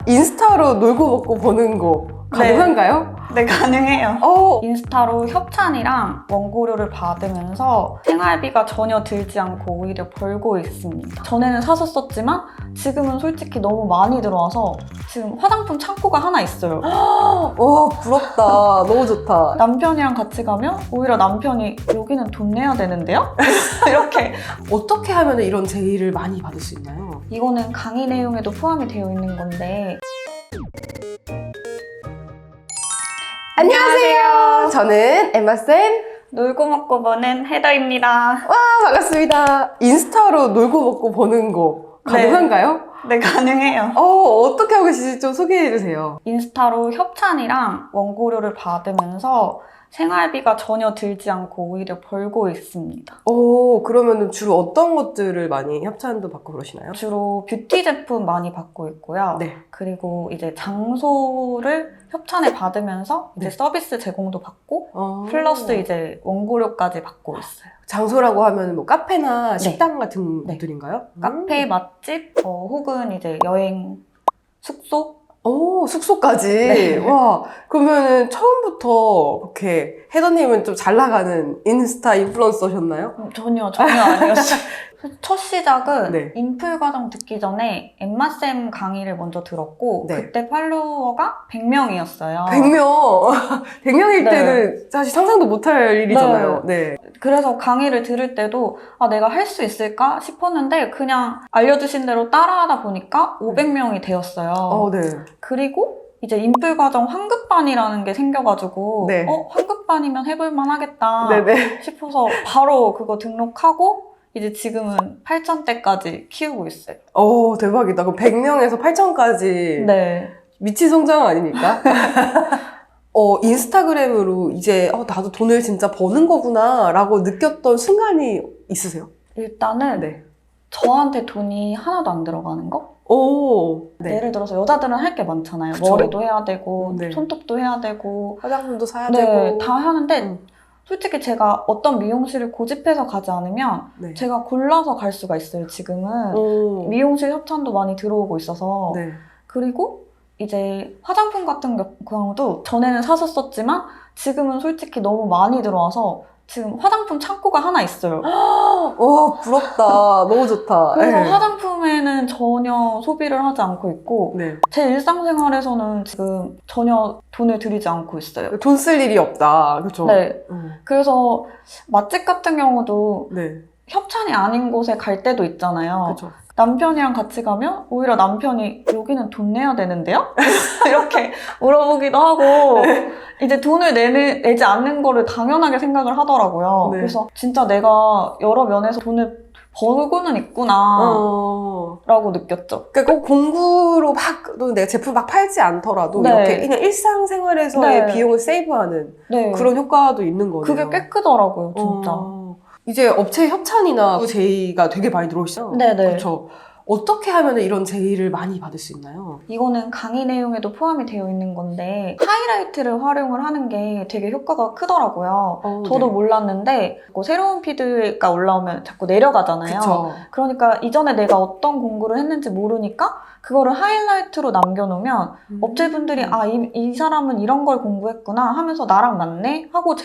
인스타로 놀고 먹고 버는 거 가능한가요? 네, 가능해요. 어, 인스타로 협찬이랑 원고료를 받으면서 생활비가 전혀 들지 않고 오히려 벌고 있습니다. 전에는 사서 썼지만 지금은 솔직히 너무 많이 들어와서 지금 화장품 창고가 하나 있어요. 와, 부럽다. 너무 좋다. 남편이랑 같이 가면 오히려 남편이 여기는 돈 내야 되는데요? 이렇게. 어떻게 하면 이런 제의를 많이 받을 수 있나요? 이거는 강의 내용에도 포함이 되어 있는 건데 안녕하세요. 저는 엠마쌤. 놀고 먹고 버는 헤더입니다. 반갑습니다. 인스타로 놀고 먹고 버는 거 가능한가요? 네, 가능해요. 어떻게 하고 계실지 좀 소개해주세요. 인스타로 협찬이랑 원고료를 받으면서 생활비가 전혀 들지 않고 오히려 벌고 있습니다. 그러면 주로 어떤 것들을 많이 협찬도 받고 그러시나요? 주로 뷰티 제품 많이 받고 있고요. 네. 그리고 이제 장소를 협찬을 받으면서 이제 네. 서비스 제공도 받고 플러스 이제 원고료까지 받고 있어요. 장소라고 하면 뭐 카페나 네. 식당 같은 네. 것들인가요? 카페, 맛집, 혹은 이제 여행, 숙소? 숙소까지. 네. 와, 그러면은 처음부터 그렇게 헤더님은 좀 잘 나가는 인스타 인플루언서셨나요? 전혀 아니었어요. 첫 시작은 네. 인풀 과정 듣기 전에 엠마쌤 강의를 먼저 들었고 네. 그때 팔로워가 100명이었어요. 100명. 100명일 네. 때는 사실 상상도 못할 일이잖아요. 네. 그래서 강의를 들을 때도 내가 할 수 있을까 싶었는데 그냥 알려주신 대로 따라하다 보니까 500명이 되었어요. 네. 그리고 이제 인풀 과정 환급반이라는 게 생겨가지고 네. 환급반이면 해볼만 하겠다 네네. 싶어서 바로 그거 등록하고 이제 지금은 8,000대까지 키우고 있어요. 대박이다. 그럼 100명에서 8,000까지 네. 미친 성장 아닙니까? 인스타그램으로 이제 나도 돈을 진짜 버는 거구나 라고 느꼈던 순간이 있으세요? 일단은 네. 저한테 돈이 하나도 안 들어가는 거? 네. 예를 들어서 여자들은 할 게 많잖아요. 그쵸. 머리도 해야 되고 네. 손톱도 해야 되고 화장품도 사야 네, 되고. 다 하는데 음. 솔직히 제가 어떤 미용실을 고집해서 가지 않으면 네. 제가 골라서 갈 수가 있어요. 지금은 미용실 협찬도 많이 들어오고 있어서 네. 그리고 이제 화장품 같은 경우도 전에는 사서 썼지만 지금은 솔직히 너무 많이 들어와서 지금 화장품 창고가 하나 있어요. 와, 부럽다. 너무 좋다. 그래서 네. 화장품에는 전혀 소비를 하지 않고 있고 네. 제 일상생활에서는 지금 전혀 돈을 들이지 않고 있어요. 돈 쓸 일이 없다. 그렇죠? 네. 그래서 맛집 같은 경우도 네. 협찬이 아닌 곳에 갈 때도 있잖아요. 그렇죠. 남편이랑 같이 가면 오히려 남편이 여기는 돈 내야 되는데요? 이렇게 물어보기도 하고 이제 돈을 내지 않는 거를 당연하게 생각을 하더라고요. 네. 그래서 진짜 내가 여러 면에서 돈을 벌고는 있구나 라고 느꼈죠. 그러니까 꼭 공구로 또 내가 제품 막 팔지 않더라도 네. 이렇게 그냥 일상생활에서의 네. 비용을 세이브하는 네. 그런 효과도 있는 거네요. 그게 꽤 크더라고요, 진짜. 이제 업체 협찬이나 제의가 되게 많이 들어오시죠? 네네. 그렇죠. 어떻게 하면 이런 제의를 많이 받을 수 있나요? 이거는 강의 내용에도 포함이 되어 있는 건데 하이라이트를 활용을 하는 게 되게 효과가 크더라고요. 저도 네. 몰랐는데 새로운 피드가 올라오면 자꾸 내려가잖아요. 그쵸. 그러니까 이전에 내가 어떤 공부를 했는지 모르니까 그거를 하이라이트로 남겨놓으면 업체분들이 이 사람은 이런 걸 공부했구나 하면서 나랑 맞네? 하고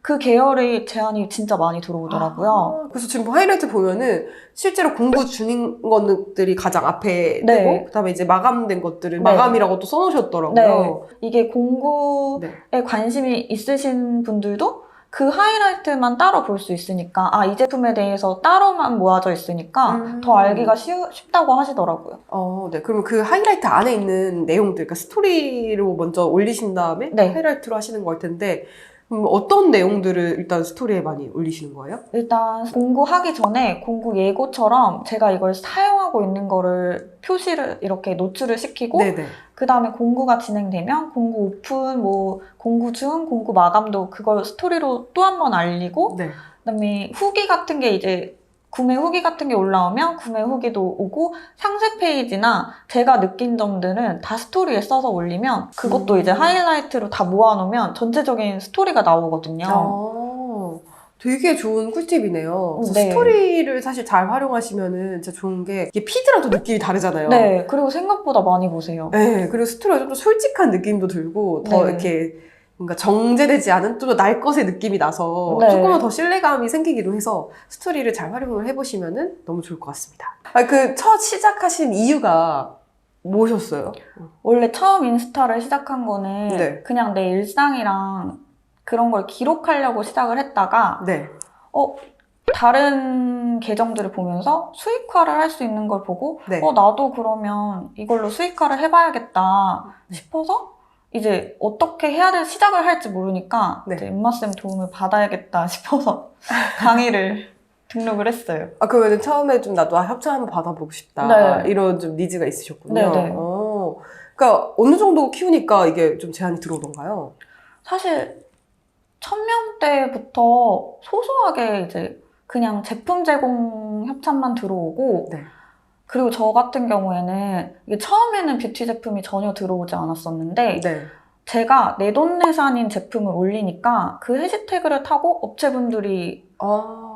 그 계열의 제안이 진짜 많이 들어오더라고요. 그래서 지금 하이라이트 보면은 실제로 공부 중인 것들이 가장 앞에 네. 뜨고 그다음에 이제 마감된 것들을 네. 마감이라고 또 써놓으셨더라고요. 네. 이게 공부에 네. 관심이 있으신 분들도 그 하이라이트만 따로 볼 수 있으니까 이 제품에 대해서 따로만 모아져 있으니까 더 알기가 쉽다고 하시더라고요. 네. 그러면 그 하이라이트 안에 있는 내용들, 그러니까 스토리로 먼저 올리신 다음에 네. 하이라이트로 하시는 걸 텐데 어떤 내용들을 일단 스토리에 많이 올리시는 거예요? 일단 공부하기 전에 공부 예고처럼 제가 이걸 사용하고 있는 거를 표시를 이렇게 노출을 시키고 네네. 그 다음에 공부가 진행되면 공구 오픈, 공구 중, 공구 마감도 그걸 스토리로 또 한 번 알리고 네. 그다음에 후기 같은 게 이제 구매 후기 같은 게 올라오면 구매 후기도 오고 상세 페이지나 제가 느낀 점들은 다 스토리에 써서 올리면 그것도 이제 하이라이트로 다 모아놓으면 전체적인 스토리가 나오거든요. 되게 좋은 꿀팁이네요. 그래서 네. 스토리를 사실 잘 활용하시면은 진짜 좋은 게 이게 피드랑 또 느낌이 다르잖아요. 네, 그리고 생각보다 많이 보세요. 네, 그리고 스토리가 좀 더 솔직한 느낌도 들고 더 네. 이렇게 뭔가 정제되지 않은 또 날 것의 느낌이 나서 네. 조금은 더 신뢰감이 생기기도 해서 스토리를 잘 활용을 해보시면은 너무 좋을 것 같습니다. 그 첫 시작하신 이유가 뭐셨어요? 원래 처음 인스타를 시작한 거는 네. 그냥 내 일상이랑 그런 걸 기록하려고 시작을 했다가 네. 다른 계정들을 보면서 수익화를 할 수 있는 걸 보고 네. 나도 그러면 이걸로 수익화를 해봐야겠다 싶어서 이제 어떻게 해야 될 시작을 할지 모르니까 네. 이제 엠마쌤 도움을 받아야겠다 싶어서 강의를 등록을 했어요. 그러면 처음에 좀 나도 협찬 한번 받아보고 싶다. 네. 이런 좀 니즈가 있으셨군요. 네네. 그러니까 어느 정도 키우니까 이게 좀 제한이 들어오던가요? 사실 1000명대부터 소소하게 이제 그냥 제품 제공 협찬만 들어오고 네. 그리고 저 같은 경우에는 이게 처음에는 뷰티 제품이 전혀 들어오지 않았었는데 네. 제가 내돈내산인 제품을 올리니까 그 해시태그를 타고 업체분들이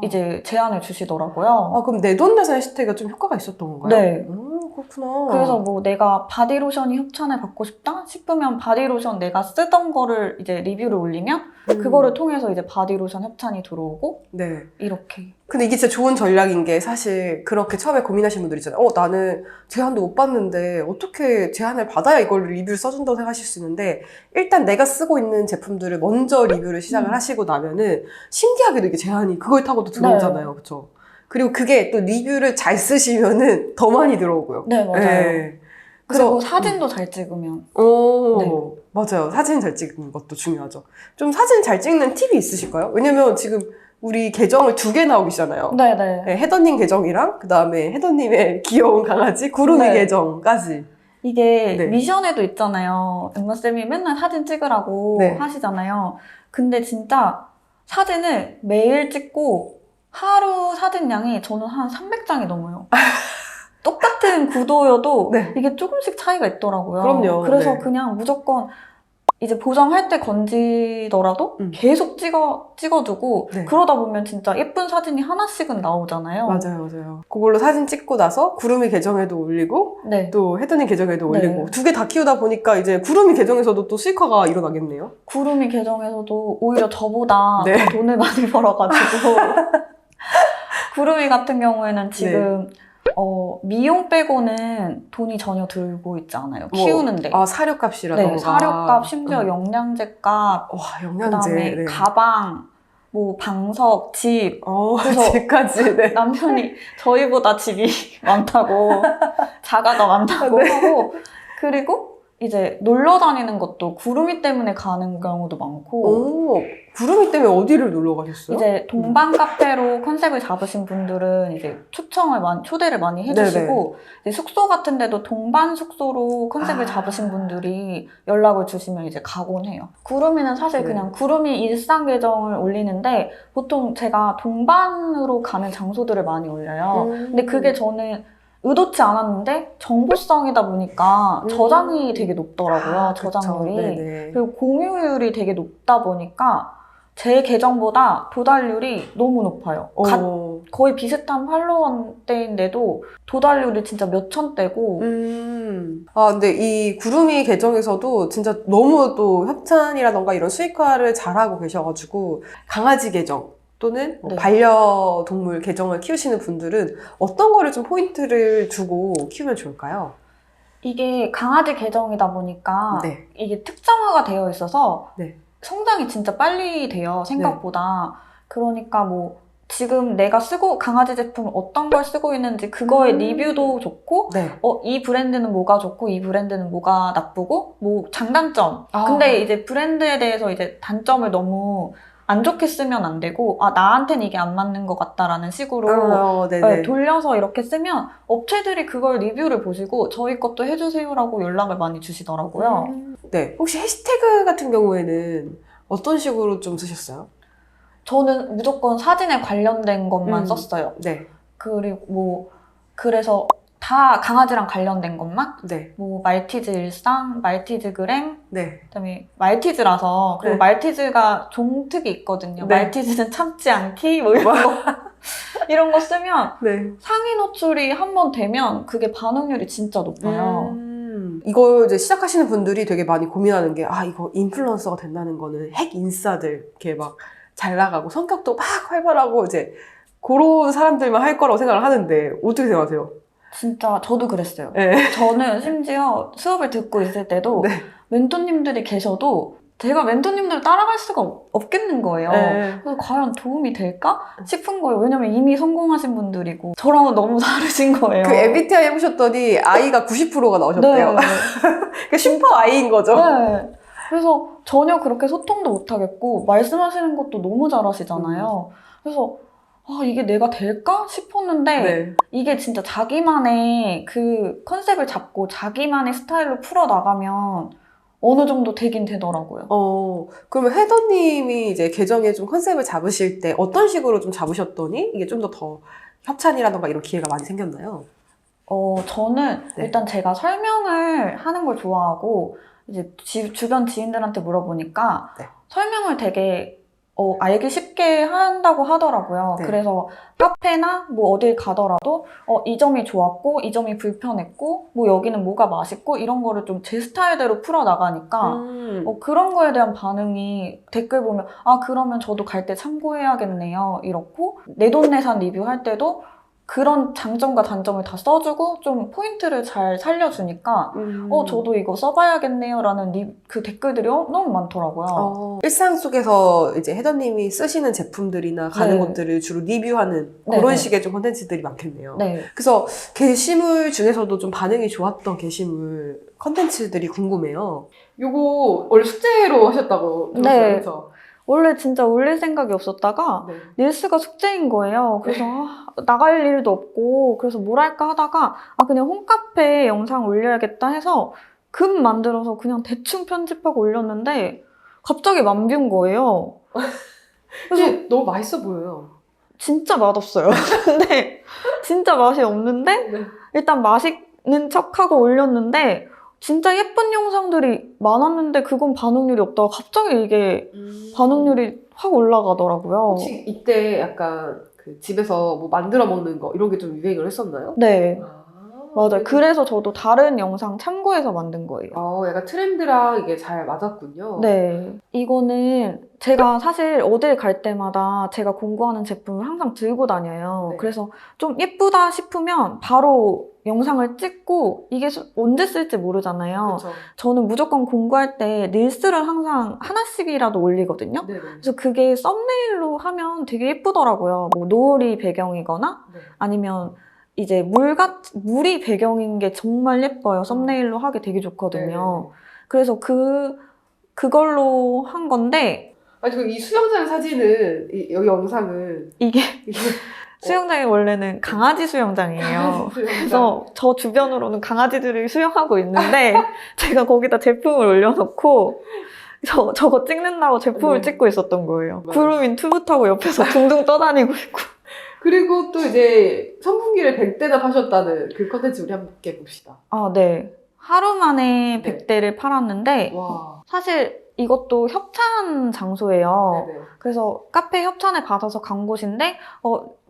이제 제안을 주시더라고요. 그럼 내돈내산 해시태그가 좀 효과가 있었던 건가요? 네. 그렇구나. 그래서 뭐 내가 바디로션이 협찬을 받고 싶다 싶으면 바디로션 내가 쓰던 거를 이제 리뷰를 올리면 그거를 통해서 이제 바디로션 협찬이 들어오고 네. 이렇게. 근데 이게 진짜 좋은 전략인 게 사실 그렇게 처음에 고민하시는 분들 있잖아요. 나는 제안도 못 받는데 어떻게 제안을 받아야 이걸 리뷰를 써준다고 생각하실 수 있는데 일단 내가 쓰고 있는 제품들을 먼저 리뷰를 시작을 하시고 나면은 신기하게도 이게 제안이 그걸 타고도 들어오잖아요. 그렇죠? 그리고 그게 또 리뷰를 잘 쓰시면은 더 많이 들어오고요. 네, 맞아요. 네. 그리고 사진도 잘 찍으면. 네. 맞아요. 사진 잘 찍는 것도 중요하죠. 좀 사진 잘 찍는 팁이 있으실까요? 왜냐면 지금 우리 계정을 2개 나오고 계시잖아요. 네네. 네, 헤더님 계정이랑 그 다음에 헤더님의 귀여운 강아지 구름이 네. 계정까지. 이게 네. 미션에도 있잖아요. 엠마쌤이 맨날 사진 찍으라고 네. 하시잖아요. 근데 진짜 사진을 매일 찍고 하루 사진량이 저는 한 300장이 넘어요. 똑같은 구도여도 네. 이게 조금씩 차이가 있더라고요. 그럼요. 그래서 네. 그냥 무조건 이제 보정할 때 건지더라도 계속 찍어두고 네. 그러다 보면 진짜 예쁜 사진이 하나씩은 나오잖아요. 맞아요. 그걸로 사진 찍고 나서 구름이 계정에도 올리고 네. 또 헤더님 계정에도 네. 올리고 2개 다 키우다 보니까 이제 구름이 계정에서도 또 수익화가 일어나겠네요. 구름이 계정에서도 오히려 저보다 네. 더 돈을 많이 벌어가지고 구름이 같은 경우에는 지금 미용 빼고는 돈이 전혀 들고 있지 않아요. 키우는데. 사료값이라던가. 네, 사료값, 심지어 영양제값, 와, 영양제. 그다음에 네. 가방, 뭐 방석, 집. 그래서 집까지. 네. 남편이 저희보다 집이 많다고, 자가가 많다고 네. 하고, 그리고 이제 놀러 다니는 것도 구름이 때문에 가는 경우도 많고, 구름이 때문에 어디를 놀러 가셨어요? 이제 동반 카페로 컨셉을 잡으신 분들은 이제 초대를 많이 해주시고, 이제 숙소 같은 데도 동반 숙소로 컨셉을 잡으신 분들이 연락을 주시면 이제 가곤 해요. 구름이는 사실 네. 그냥 구름이 일상 계정을 올리는데, 보통 제가 동반으로 가는 장소들을 많이 올려요. 근데 그게 저는 의도치 않았는데 정보성이다 보니까 저장이 되게 높더라고요. 저장률이. 그리고 공유율이 되게 높다 보니까 제 계정보다 도달률이 너무 높아요. 거의 비슷한 팔로워대인데도 도달률이 진짜 몇 천대고. 근데 이 구름이 계정에서도 진짜 너무 또 협찬이라던가 이런 수익화를 잘하고 계셔가지고 강아지 계정 또는 네. 반려동물 계정을 키우시는 분들은 어떤 거를 좀 포인트를 주고 키우면 좋을까요? 이게 강아지 계정이다 보니까 네. 이게 특정화가 되어 있어서 네. 성장이 진짜 빨리 돼요, 생각보다. 그러니까 뭐 지금 내가 강아지 제품 어떤 걸 쓰고 있는지 그거의 리뷰도 좋고 네. 이 브랜드는 뭐가 좋고 이 브랜드는 뭐가 나쁘고 뭐 장단점. 근데 이제 브랜드에 대해서 이제 단점을 너무 안 좋게 쓰면 안 되고 나한테는 이게 안 맞는 것 같다라는 식으로 돌려서 이렇게 쓰면 업체들이 그걸 리뷰를 보시고 저희 것도 해주세요라고 연락을 많이 주시더라고요. 네. 혹시 해시태그 같은 경우에는 어떤 식으로 좀 쓰셨어요? 저는 무조건 사진에 관련된 것만 썼어요. 네. 그리고 그래서 다 강아지랑 관련된 것만? 네. 뭐 말티즈 일상, 말티즈 그램, 네. 그다음에 말티즈라서 그리고 네. 말티즈가 종특이 있거든요. 네. 말티즈는 참지 않기 뭐 이런 거 이런 거 쓰면 네. 상위 노출이 한 번 되면 그게 반응률이 진짜 높아요. 이걸 이제 시작하시는 분들이 되게 많이 고민하는 게, 아, 이거 인플루언서가 된다는 거는 핵 인싸들, 이렇게 막 잘 나가고 성격도 막 활발하고 이제 그런 사람들만 할 거라고 생각을 하는데, 어떻게 생각하세요? 진짜 저도 그랬어요. 네. 저는 심지어 수업을 듣고 있을 때도 네. 멘토님들이 계셔도 제가 멘토님들을 따라갈 수가 없겠는 거예요. 네. 그래서 과연 도움이 될까 싶은 거예요. 왜냐면 이미 성공하신 분들이고 저랑은 너무 다르신 거예요. 그 MBTI 해보셨더니 아이가 90%가 나오셨대요. 네. 그 슈퍼 아이인 거죠. 네. 그래서 전혀 그렇게 소통도 못하겠고 말씀하시는 것도 너무 잘하시잖아요. 그래서 아, 이게 내가 될까 싶었는데 네. 이게 진짜 자기만의 그 컨셉을 잡고 자기만의 스타일로 풀어나가면 어느 정도 되긴 되더라고요. 그러면 헤더님이 이제 계정에 좀 컨셉을 잡으실 때 어떤 식으로 좀 잡으셨더니 이게 좀 더 협찬이라던가 이런 기회가 많이 생겼나요? 저는 네. 일단 제가 설명을 하는 걸 좋아하고 이제 주변 지인들한테 물어보니까 네. 설명을 되게 알기 쉽게 한다고 하더라고요. 네. 그래서 카페나 뭐 어딜 가더라도 이 점이 좋았고 이 점이 불편했고 뭐 여기는 뭐가 맛있고 이런 거를 좀 제 스타일대로 풀어나가니까 그런 거에 대한 반응이 댓글 보면 아 그러면 저도 갈 때 참고해야겠네요 이렇고 내돈내산 리뷰할 때도 그런 장점과 단점을 다 써주고 좀 포인트를 잘 살려주니까 저도 이거 써봐야겠네요 라는 그 댓글들이 너무 많더라고요. 일상 속에서 이제 헤더님이 쓰시는 제품들이나 가는 네. 곳들을 주로 리뷰하는 네, 그런 네. 식의 좀 콘텐츠들이 많겠네요. 네. 그래서 게시물 중에서도 좀 반응이 좋았던 게시물 콘텐츠들이 궁금해요. 요거 원래 숙제로 하셨다고 들었어요. 네. 그래서 원래 진짜 올릴 생각이 없었다가 네. 릴스가 숙제인 거예요. 그래서 나갈 일도 없고 그래서 뭘 할까 하다가 그냥 홈카페 영상 올려야겠다 해서 급 만들어서 그냥 대충 편집하고 올렸는데 갑자기 10,000뷰인 거예요. 그래서 너무 맛있어 보여요. 진짜 맛없어요. 근데 진짜 맛이 없는데 네. 일단 맛있는 척하고 올렸는데 진짜 예쁜 영상들이 많았는데 그건 반응률이 없다가 갑자기 이게 반응률이 확 올라가더라고요. 혹시 이때 약간 그 집에서 뭐 만들어 먹는 거 이런 게 좀 유행을 했었나요? 네, 맞아요. 그래서 저도 다른 영상 참고해서 만든 거예요. 약간 트렌드랑 이게 잘 맞았군요. 네, 이거는 제가 사실 어딜 갈 때마다 제가 공부하는 제품을 항상 들고 다녀요. 네. 그래서 좀 예쁘다 싶으면 바로 영상을 찍고 이게 언제 쓸지 모르잖아요. 그렇죠. 저는 무조건 공부할 때 릴스를 항상 하나씩이라도 올리거든요. 네네. 그래서 그게 썸네일로 하면 되게 예쁘더라고요. 뭐 노을이 배경이거나 네. 아니면 이제 물이 배경인 게 정말 예뻐요. 썸네일로 하기 되게 좋거든요. 그래서 그걸로 한 건데 아니 이 수영장 사진은 여기 영상은 이게 수영장이 원래는 강아지 수영장이에요. 그래서 저 주변으로는 강아지들이 수영하고 있는데 제가 거기다 제품을 올려놓고 저거 찍는다고 제품을 네. 찍고 있었던 거예요. 맞아요. 구름인 튜브 타고 옆에서 둥둥 떠다니고 있고. 그리고 또 이제 선풍기를 100대나 파셨다는 그 컨텐츠 우리 함께 봅시다. 네. 하루 만에 네. 100대를 팔았는데 와. 사실 이것도 협찬 장소예요. 네네. 그래서 카페 협찬을 받아서 간 곳인데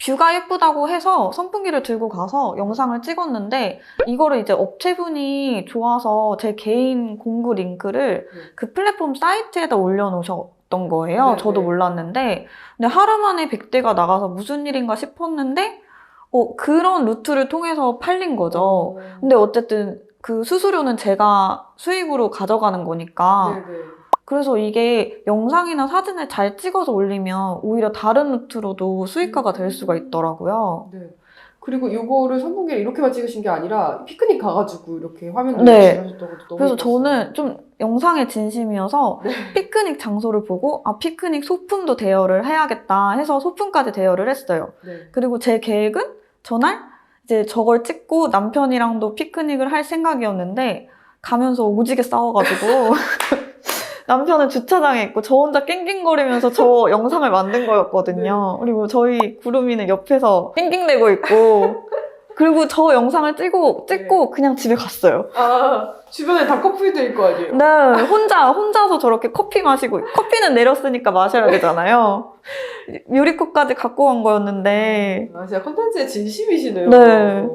뷰가 예쁘다고 해서 선풍기를 들고 가서 영상을 찍었는데 이거를 이제 업체분이 좋아서 제 개인 공구 링크를 그 플랫폼 사이트에다 올려놓으셨던 거예요. 네네. 저도 몰랐는데 근데 하루 만에 100대가 나가서 무슨 일인가 싶었는데 그런 루트를 통해서 팔린 거죠. 근데 어쨌든 그 수수료는 제가 수익으로 가져가는 거니까 네네. 그래서 이게 영상이나 사진을 잘 찍어서 올리면 오히려 다른 루트로도 수익화가 될 수가 있더라고요. 네. 그리고 이거를 선풍기를 이렇게만 찍으신 게 아니라 피크닉 가가지고 이렇게 화면을 네. 하셨던 것도 너무 그래서 예뻤어요. 저는 좀 영상에 진심이어서 네. 피크닉 장소를 보고 피크닉 소품도 대여를 해야겠다 해서 소품까지 대여를 했어요. 네. 그리고 제 계획은 전날 이제 저걸 찍고 남편이랑도 피크닉을 할 생각이었는데 가면서 오지게 싸워가지고 남편은 주차장에 있고 저 혼자 낑낑거리면서 저 영상을 만든 거였거든요. 그리고 저희 구름이는 옆에서 낑낑대고 있고 그리고 저 영상을 찍고 그냥 집에 갔어요. 아, 주변에 다 커플들일 거 아니에요? 네, 혼자서 저렇게 커피 마시고, 커피는 내렸으니까 마셔야 되잖아요. 유리컵까지 갖고 간 거였는데. 아, 진짜 컨텐츠에 진심이시네요. 네.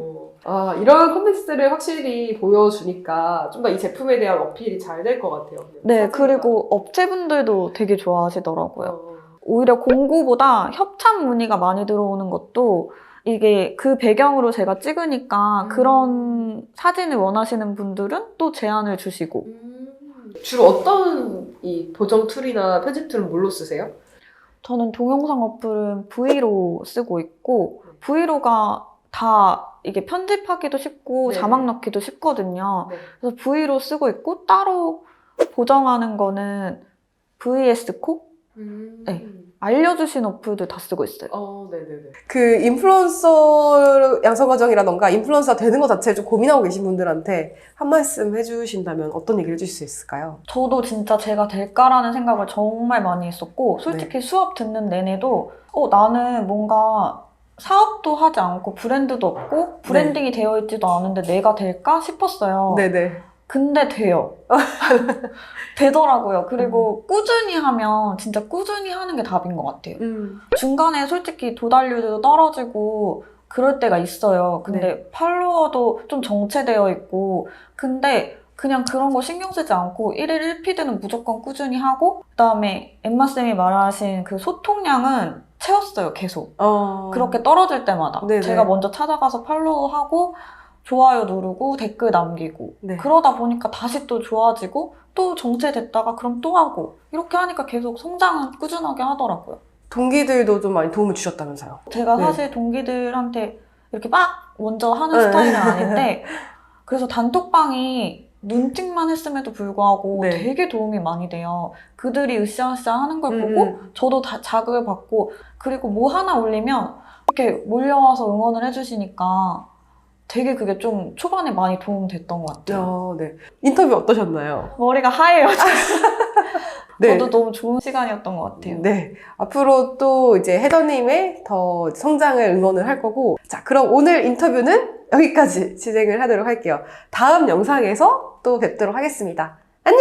아, 이런 컨텐츠들을 확실히 보여주니까 좀 더 이 제품에 대한 어필이 잘 될 것 같아요. 네, 사진과. 그리고 업체분들도 되게 좋아하시더라고요. 어. 오히려 공구보다 협찬 문의가 많이 들어오는 것도 이게 그 배경으로 제가 찍으니까 그런 사진을 원하시는 분들은 또 제안을 주시고. 주로 어떤 이 보정 툴이나 편집 툴은 뭘로 쓰세요? 저는 동영상 어플은 브이로 쓰고 있고, 브이로가 다 이게 편집하기도 쉽고 네네. 자막 넣기도 쉽거든요. 네. 그래서 브이로 쓰고 있고, 따로 보정하는 거는 VS 코? 네. 알려주신 어플들 다 쓰고 있어요. 네네네. 그 인플루언서 양성 과정이라던가 인플루언서가 되는 것 자체를 좀 고민하고 계신 분들한테 한 말씀 해주신다면 어떤 얘기를 해주실 수 있을까요? 저도 진짜 제가 될까라는 생각을 정말 많이 했었고, 솔직히 수업 듣는 내내도 나는 뭔가 사업도 하지 않고 브랜드도 없고 브랜딩이 되어 있지도 않은데 내가 될까 싶었어요. 네네. 근데 돼요. 되더라고요. 그리고 꾸준히 하면 진짜 꾸준히 하는 게 답인 것 같아요. 중간에 솔직히 도달률도 떨어지고 그럴 때가 있어요. 근데 팔로워도 좀 정체되어 있고, 근데 그냥 그런 거 신경 쓰지 않고 1일 1피드는 무조건 꾸준히 하고, 그다음에 엠마쌤이 말하신 그 소통량은 채웠어요, 계속. 그렇게 떨어질 때마다. 네네. 제가 먼저 찾아가서 팔로우하고 좋아요 누르고 댓글 남기고 네. 그러다 보니까 다시 또 좋아지고 또 정체됐다가 그럼 또 하고 이렇게 하니까 계속 성장은 꾸준하게 하더라고요. 동기들도 좀 많이 도움을 주셨다면서요? 제가 네. 사실 동기들한테 이렇게 막 먼저 하는 스타일은 아닌데 그래서 단톡방이 눈팅만 했음에도 불구하고 네. 되게 도움이 많이 돼요. 그들이 으쌰으쌰 하는 걸 보고 저도 다 자극을 받고, 그리고 뭐 하나 올리면 이렇게 몰려와서 응원을 해주시니까 되게 그게 좀 초반에 많이 도움됐던 것 같아요. 네. 인터뷰 어떠셨나요? 머리가 하얘요. 네. 저도 너무 좋은 시간이었던 것 같아요. 네. 앞으로 또 이제 헤더님의 더 성장을 응원을 할 거고, 자, 그럼 오늘 인터뷰는 여기까지 진행을 하도록 할게요. 다음 영상에서 또 뵙도록 하겠습니다. 안녕!